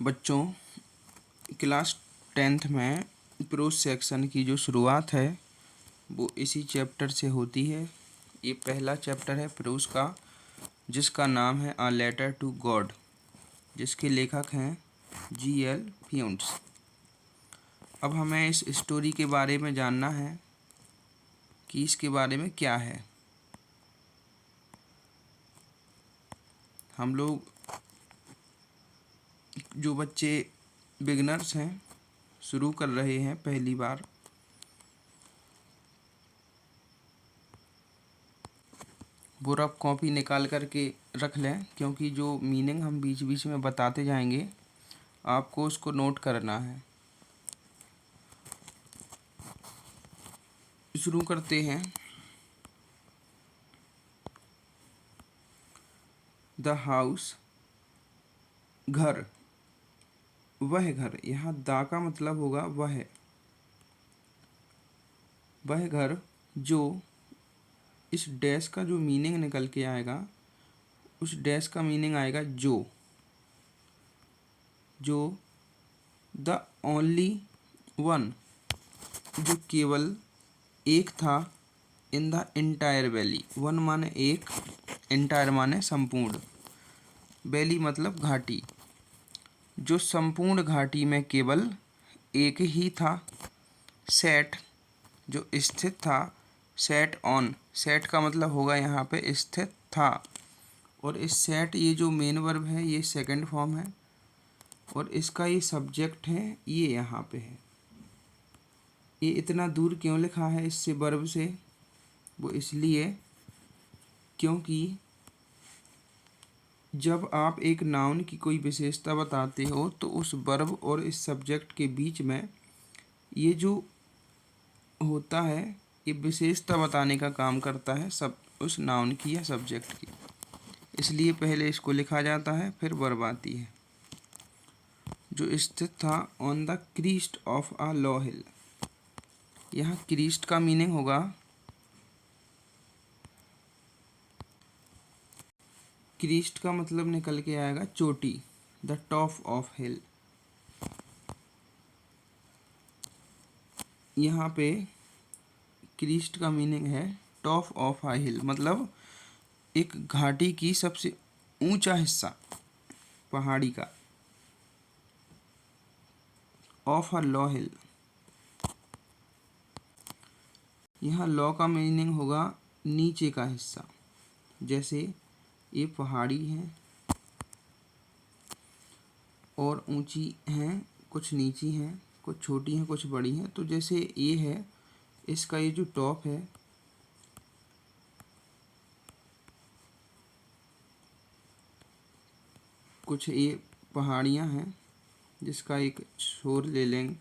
बच्चों, class 10th में pros section की जो शुरुआत है वो इसी चैप्टर से होती है। ये पहला चैप्टर है प्रोज का, जिसका नाम है अ लेटर टू गॉड, जिसके लेखक हैं G.L. फ्यूंट्स। अब हमें इस स्टोरी के बारे में जानना है कि इसके बारे में क्या है। हम लोग जो बच्चे बिगनर्स हैं, शुरू कर रहे हैं पहली बार, वो रफ कॉपी निकाल कर के रख लें, क्योंकि जो मीनिंग हम बीच बीच में बताते जाएंगे आपको उसको नोट करना है। शुरू करते हैं। द हाउस, घर, वह घर। यहाँ दा का मतलब होगा वह घर जो, इस डैश का जो मीनिंग निकल के आएगा, उस डैश का मीनिंग आएगा जो द ओनली वन, जो केवल एक था, in the entire valley. One माने एक, एंटायर माने संपूर्ण, वैली मतलब घाटी, जो संपूर्ण घाटी में केवल एक ही था। सेट, जो स्थित था। सेट ऑन, सेट का मतलब होगा यहाँ पे स्थित था, और इस सेट, ये जो मेन वर्ब है ये सेकंड फॉर्म है, और इसका ये सब्जेक्ट है, ये यहाँ पे है। ये इतना दूर क्यों लिखा है इससे वर्ब से? वो इसलिए क्योंकि जब आप एक नाउन की कोई विशेषता बताते हो तो उस वर्ब और इस सब्जेक्ट के बीच में ये जो होता है, ये विशेषता बताने का काम करता है, सब उस नाउन की या सब्जेक्ट की। इसलिए पहले इसको लिखा जाता है, फिर वर्ब आती है। जो स्थित था on the crest of a low hill. यहाँ क्रीस्ट का मीनिंग होगा, क्रीस्ट का मतलब निकल के आएगा चोटी, द टॉप ऑफ हिल। यहाँ पे क्रीस्ट का मीनिंग है टॉप ऑफ अ हिल, मतलब एक घाटी की सबसे ऊंचा हिस्सा, पहाड़ी का। ऑफ अ लो हिल, यहाँ लो का मीनिंग होगा नीचे का हिस्सा। जैसे ये पहाड़ी है और ऊंची हैं, कुछ नीची हैं, कुछ छोटी हैं, कुछ बड़ी हैं। तो जैसे ये है, इसका ये जो टॉप है, कुछ ये पहाड़ियाँ हैं, जिसका एक छोर ले लेंगे।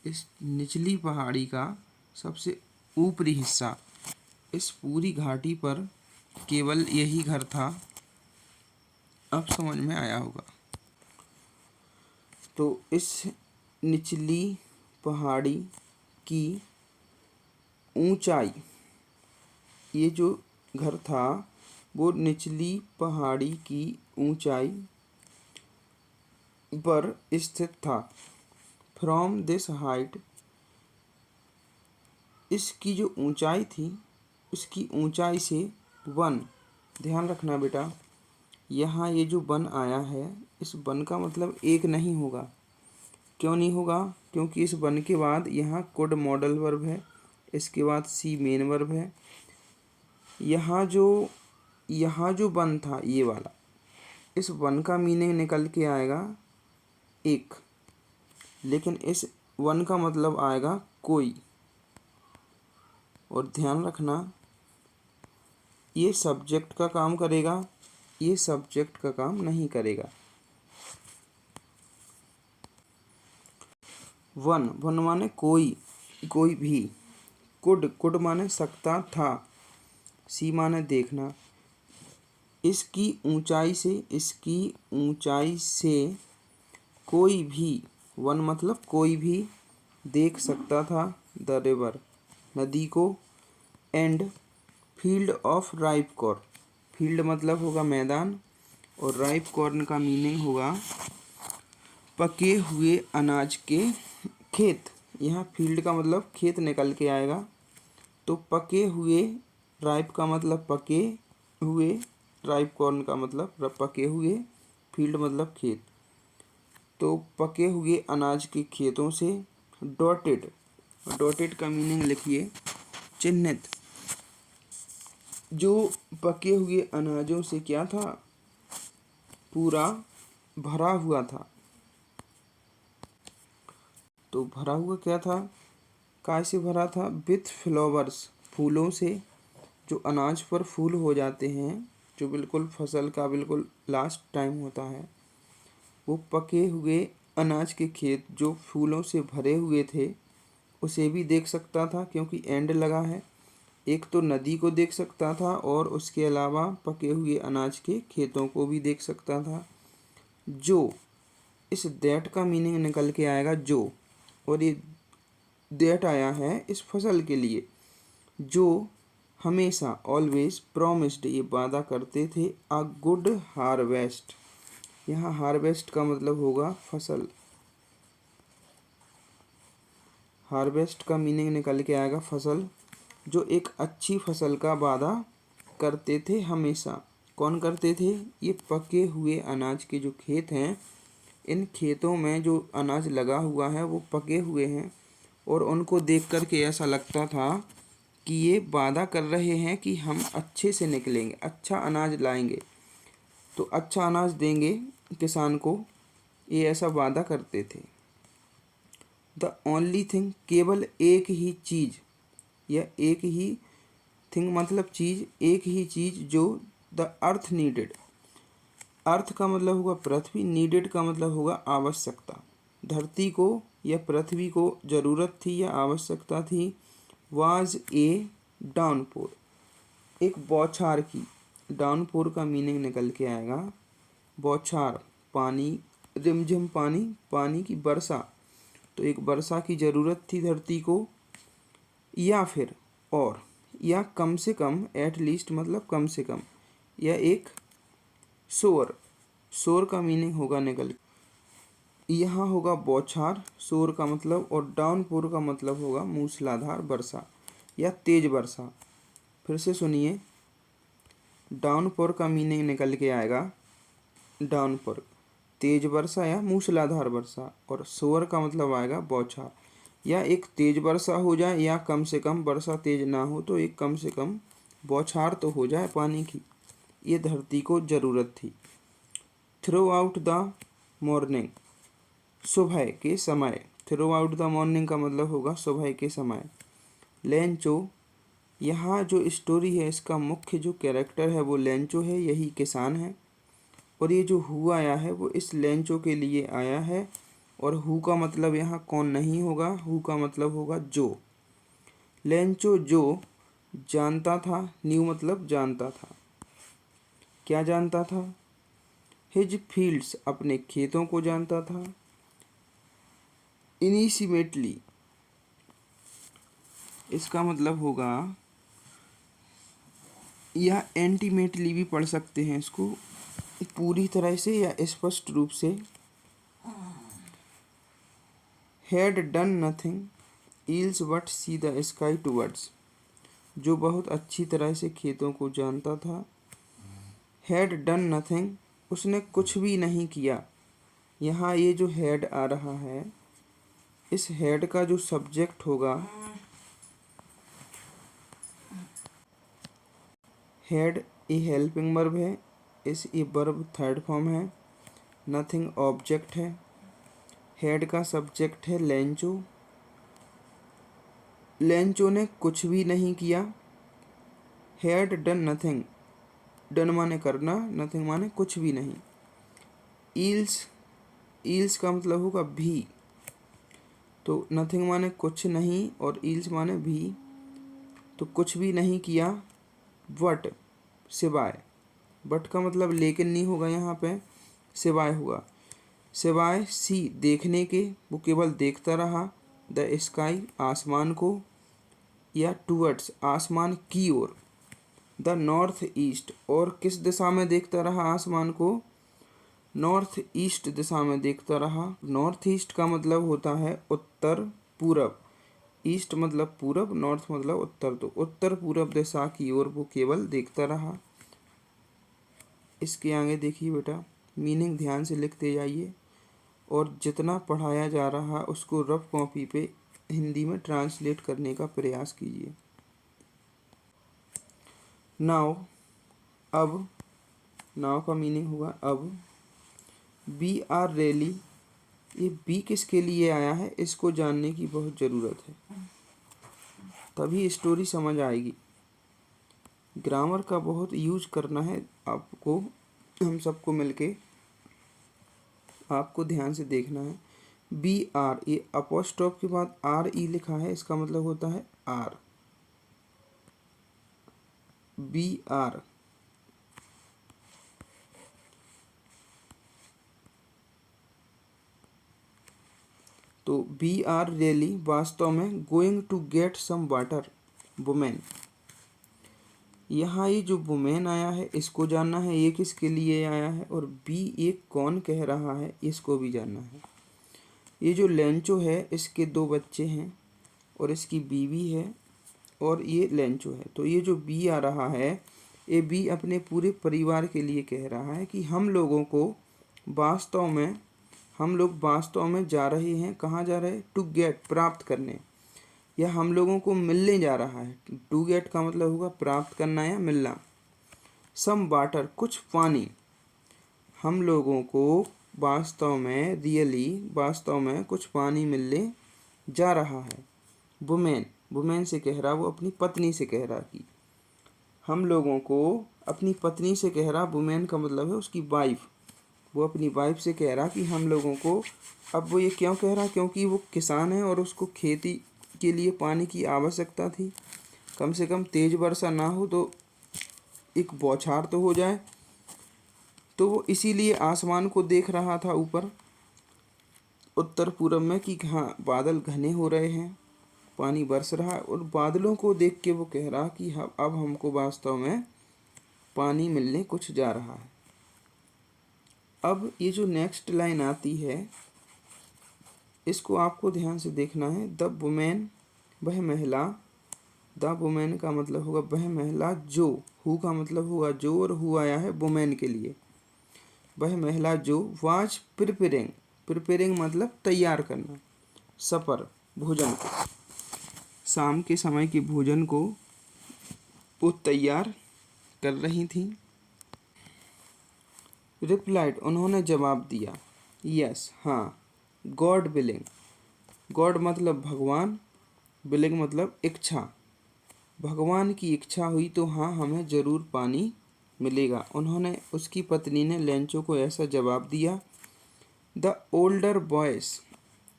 इस निचली पहाड़ी का सबसे ऊपरी हिस्सा, इस पूरी घाटी पर केवल यही घर था। अब समझ में आया होगा। तो इस निचली पहाड़ी की ऊंचाई, ये जो घर था वो निचली पहाड़ी की ऊंचाई पर स्थित था। फ्रॉम दिस हाइट, इसकी जो ऊंचाई थी, उसकी ऊंचाई से वन, ध्यान रखना बेटा, यहाँ ये जो वन आया है, इस वन का मतलब एक नहीं होगा। क्यों नहीं होगा? क्योंकि इस वन के बाद यहाँ कुड मॉडल वर्ब है, इसके बाद सी मेन वर्ब है। यहाँ जो वन था ये वाला, इस वन का मीनिंग निकल के आएगा एक, लेकिन इस वन का मतलब आएगा कोई। और ध्यान रखना, ये सब्जेक्ट का काम करेगा, ये सब्जेक्ट का काम नहीं करेगा। वन माने कोई, कोई भी। कुड माने सकता था। सी माने देखना। इसकी ऊंचाई से कोई भी, वन मतलब कोई भी देख सकता था, द रिवर, नदी को। And field of ripe corn, field मतलब होगा मैदान, और राइप कॉर्न का मीनिंग होगा पके हुए अनाज के खेत, यहाँ फील्ड का मतलब खेत निकल के आएगा। तो पके हुए, राइप का मतलब पके हुए, राइप कॉर्न का मतलब पके हुए, फील्ड मतलब खेत। तो पके हुए अनाज के खेतों से डॉटेड, डॉटेड का मीनिंग लिखिए चिन्हित। जो पके हुए अनाजों से क्या था, पूरा भरा हुआ था। तो भरा हुआ क्या था, काय से भरा था, विथ फ्लावर्स, फूलों से। जो अनाज पर फूल हो जाते हैं, जो बिल्कुल फसल का बिल्कुल लास्ट टाइम होता है, वो पके हुए अनाज के खेत जो फूलों से भरे हुए थे, उसे भी देख सकता था क्योंकि एंड लगा है। एक तो नदी को देख सकता था और उसके अलावा पके हुए अनाज के खेतों को भी देख सकता था। जो, इस दैट का मीनिंग निकल के आएगा जो, और ये दैट आया है इस फसल के लिए जो हमेशा ऑलवेज प्रॉमिस्ड, ये वादा करते थे, अ गुड हार्वेस्ट। यहाँ हार्वेस्ट का मतलब होगा फसल। हार्वेस्ट का मीनिंग निकल के आएगा फसल। जो एक अच्छी फसल का वादा करते थे हमेशा। कौन करते थे, ये पके हुए अनाज के जो खेत हैं, इन खेतों में जो अनाज लगा हुआ है वो पके हुए हैं, और उनको देख कर के ऐसा लगता था कि ये वादा कर रहे हैं कि हम अच्छे से निकलेंगे, अच्छा अनाज लाएंगे, तो अच्छा अनाज देंगे किसान को, ये ऐसा वादा करते थे। द ओनली थिंग, केवल एक ही चीज़, या एक ही थिंग मतलब चीज़, एक ही चीज़ जो द अर्थ नीडेड, अर्थ का मतलब होगा पृथ्वी, नीडेड का मतलब होगा आवश्यकता, धरती को या पृथ्वी को ज़रूरत थी या आवश्यकता थी, वाज ए डाउनपोर, एक बौछार की। डाउनपोर का मीनिंग निकल के आएगा बौछार, पानी, रिमझिम पानी, पानी की वर्षा। तो एक वर्षा की ज़रूरत थी धरती को, या फिर और, या कम से कम, एट लीस्ट मतलब कम से कम, या एक शोर, शोर का मीनिंग होगा निकल, यहाँ होगा बौछार, शोर का मतलब, और डाउनपोर का मतलब होगा मूसलाधार वर्षा या तेज वर्षा। फिर से सुनिए, डाउनपोर का मीनिंग निकल के आएगा डाउनपोर, तेज वर्षा या मूसलाधार वर्षा, और शोर का मतलब आएगा बौछार। या एक तेज वर्षा हो जाए, या कम से कम, वर्षा तेज ना हो तो एक कम से कम बौछार तो हो जाए पानी की, ये धरती को ज़रूरत थी। थ्रू आउट द मॉर्निंग, सुबह के समय। थ्रू आउट द मॉर्निंग का मतलब होगा सुबह के समय। लेंचो, यहाँ जो स्टोरी है इसका मुख्य जो कैरेक्टर है वो लेंचो है, यही किसान है, और ये जो हु आया है वो इस लेंचो के लिए आया है। और हु का मतलब यहाँ कौन नहीं होगा, हु का मतलब होगा जो। लेंचो जो जानता था, न्यू मतलब जानता था, क्या जानता था, हिज फील्ड्स, अपने खेतों को जानता था। इनिशिमेटली, इसका मतलब होगा, या एंटीमेटली भी पढ़ सकते हैं इसको, पूरी तरह से या स्पष्ट रूप से। Had done nothing else but see the sky towards, जो बहुत अच्छी तरह से खेतों को जानता था। हैड डन नथिंग, उसने कुछ भी नहीं किया। यहाँ ये जो हैड आ रहा है, इस हैड का जो सब्जेक्ट होगा, हैड ए हेल्पिंग वर्ब है, इस ए वर्ब थर्ड फॉर्म है, नथिंग ऑब्जेक्ट है, हेड का सब्जेक्ट है लेंचो, लेंचो ने कुछ भी नहीं किया। हैड डन नथिंग, डन माने करना, नथिंग माने कुछ भी नहीं। ईल्स, ईल्स का मतलब होगा भी, तो नथिंग माने कुछ नहीं और ईल्स माने भी, तो कुछ भी नहीं किया। बट, सिवाय, बट का मतलब लेकिन नहीं होगा यहाँ पे, सिवाय हुआ, सिवाय सी, देखने के, वो केवल देखता रहा, द स्काई, आसमान को, या टूवर्ड्स, आसमान की ओर, द नॉर्थ ईस्ट, और किस दिशा में देखता रहा आसमान को, नॉर्थ ईस्ट दिशा में देखता रहा। नॉर्थ ईस्ट का मतलब होता है उत्तर पूरब, ईस्ट मतलब पूरब, नॉर्थ मतलब उत्तर, तो उत्तर पूरब दिशा की ओर वो केवल देखता रहा। इसके आगे देखिए बेटा, मीनिंग ध्यान से लिखते जाइए और जितना पढ़ाया जा रहा उसको रफ कॉपी पे हिंदी में ट्रांसलेट करने का प्रयास कीजिए। नाउ, अब, नाउ का मीनिंग होगा अब। बी आर रैली, ये बी किसके लिए आया है इसको जानने की बहुत ज़रूरत है, तभी स्टोरी समझ आएगी। ग्रामर का बहुत यूज करना है आपको, हम सबको मिलके आपको ध्यान से देखना है। बी आर, ये अपोस्ट्रोफ के बाद आर ई लिखा है, इसका मतलब होता है आर, बी आर। तो बी आर रियली वास्तव में going to get some water women. यहाँ ये जो वुमेन आया है इसको जानना है, ये किसके लिए आया है, और बी ये कौन कह रहा है इसको भी जानना है। ये जो लेंचो है इसके 2 बच्चे हैं और इसकी बीवी है और ये लेंचो है। तो ये जो बी आ रहा है, ये बी अपने पूरे परिवार के लिए कह रहा है कि हम लोग वास्तव में जा रहे हैं, कहाँ जा रहे हैं, टू गेट, प्राप्त करने, या हम लोगों को मिलने जा रहा है। टू गेट का मतलब होगा प्राप्त करना या मिलना। सम वाटर, कुछ पानी, हम लोगों को वास्तव में, रियली वास्तव में कुछ पानी मिलने जा रहा है। वुमेन, वुमेन से कह रहा, वो अपनी पत्नी से कह रहा कि हम लोगों को, अपनी पत्नी से कह रहा, वुमेन का मतलब है उसकी वाइफ, वो अपनी वाइफ से कह रहा कि हम लोगों को, अब वो ये क्यों कह रहा, क्योंकि वो किसान है और उसको खेती के लिए पानी की आवश्यकता थी। कम से कम तेज वर्षा ना हो तो एक बौछार तो हो जाए, तो वो इसीलिए आसमान को देख रहा था ऊपर उत्तर पूरब में कि हाँ बादल घने हो रहे हैं, पानी बरस रहा है, और बादलों को देख के वो कह रहा कि हाँ अब हमको वास्तव में पानी मिलने कुछ जा रहा है। अब ये जो नेक्स्ट लाइन आती है इसको आपको ध्यान से देखना है। द वुमेन, वह महिला, द वुमेन का मतलब होगा वह महिला जो, हु का मतलब होगा जो, और हु आया है वुमेन के लिए। वह महिला जो वाज प्रिपेयरिंग, प्रिपेयरिंग मतलब तैयार करना, सपर, भोजन को, शाम के समय के भोजन को वो तैयार कर रही थी। रिप्लाइड, उन्होंने जवाब दिया, यस, हाँ, गॉड विलिंग, गॉड मतलब भगवान, विलिंग मतलब इच्छा, भगवान की इच्छा हुई तो हाँ हमें ज़रूर पानी मिलेगा। उन्होंने, उसकी पत्नी ने लेंचो को ऐसा जवाब दिया। The older boys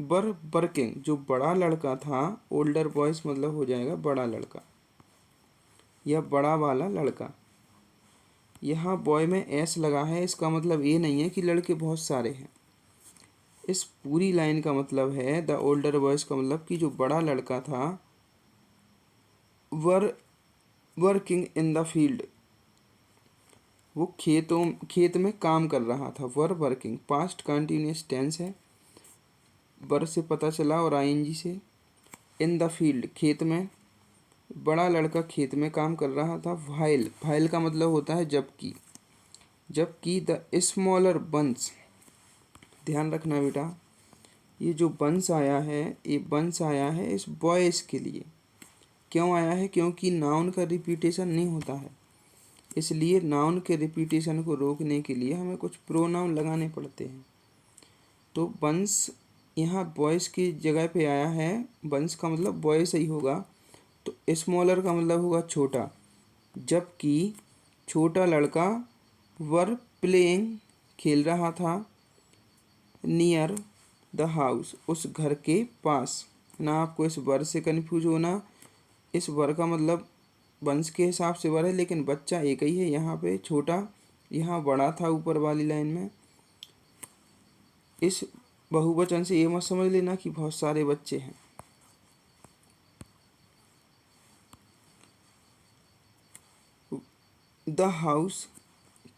were working, जो बड़ा लड़का था, ओल्डर बॉयस मतलब हो जाएगा बड़ा लड़का या बड़ा वाला लड़का। यहाँ बॉय में एस लगा है, इसका मतलब ये नहीं है कि लड़के बहुत सारे हैं। इस पूरी लाइन का मतलब है द ओल्डर बॉयज का मतलब कि जो बड़ा लड़का था, वर्किंग इन द फील्ड, वो खेत में काम कर रहा था। वर्किंग पास्ट कंटिन्यूअस टेंस है, वर से पता चला और आईएनजी से। इन द फील्ड खेत में, बड़ा लड़का खेत में काम कर रहा था। वाइल का मतलब होता है जबकि, जबकि द स्मॉलर बंस, ध्यान रखना बेटा, ये जो बंस आया है, ये बंस आया है इस बॉयज़ के लिए। क्यों आया है, क्योंकि नाउन का रिपीटेशन नहीं होता है, इसलिए नाउन के रिपीटेशन को रोकने के लिए हमें कुछ प्रोनाउन लगाने पड़ते हैं। तो बंस यहाँ बॉयज़ की जगह पे आया है, बंस का मतलब बॉयज़ ही होगा, तो स्मॉलर का मतलब होगा छोटा, जबकि छोटा लड़का वर प्लेइंग खेल रहा था, नियर द हाउस उस घर के पास। ना आपको इस वर से कन्फ्यूज होना, इस वर का मतलब वंश के हिसाब से वर है, लेकिन बच्चा एक ही है। यहाँ पे छोटा, यहाँ बड़ा था ऊपर वाली लाइन में। इस बहुवचन से ये मत समझ लेना कि बहुत सारे बच्चे हैं। The house,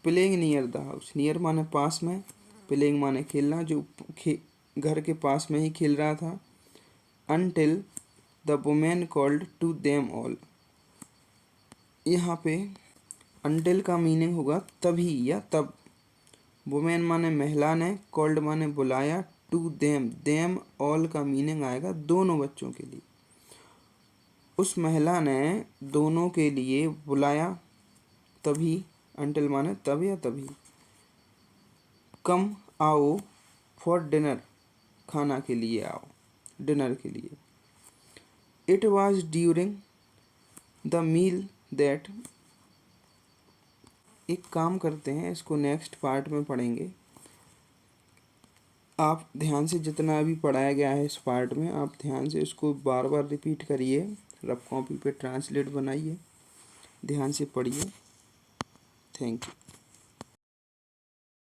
playing near the house, near माने पास में, प्लेइंग माने खेलना, जो घर के पास में ही खेल रहा था। Until the woman called to them all, यहाँ पे until का मीनिंग होगा तभी या तब। वुमेन माने महिला ने, कॉल्ड माने बुलाया, टू देम, देम ऑल का मीनिंग आएगा दोनों बच्चों के लिए। उस महिला ने दोनों के लिए बुलाया तभी, अंटिल माने तब या तभी। कम आओ फॉर डिनर, खाना के लिए आओ, डिनर के लिए। It was during the meal that, एक काम करते हैं, इसको नेक्स्ट पार्ट में पढ़ेंगे। आप ध्यान से जितना अभी पढ़ाया गया है इस पार्ट में, आप ध्यान से इसको बार बार रिपीट करिए, रफ कॉपी पे ट्रांसलेट बनाइए, ध्यान से पढ़िए। Thank you.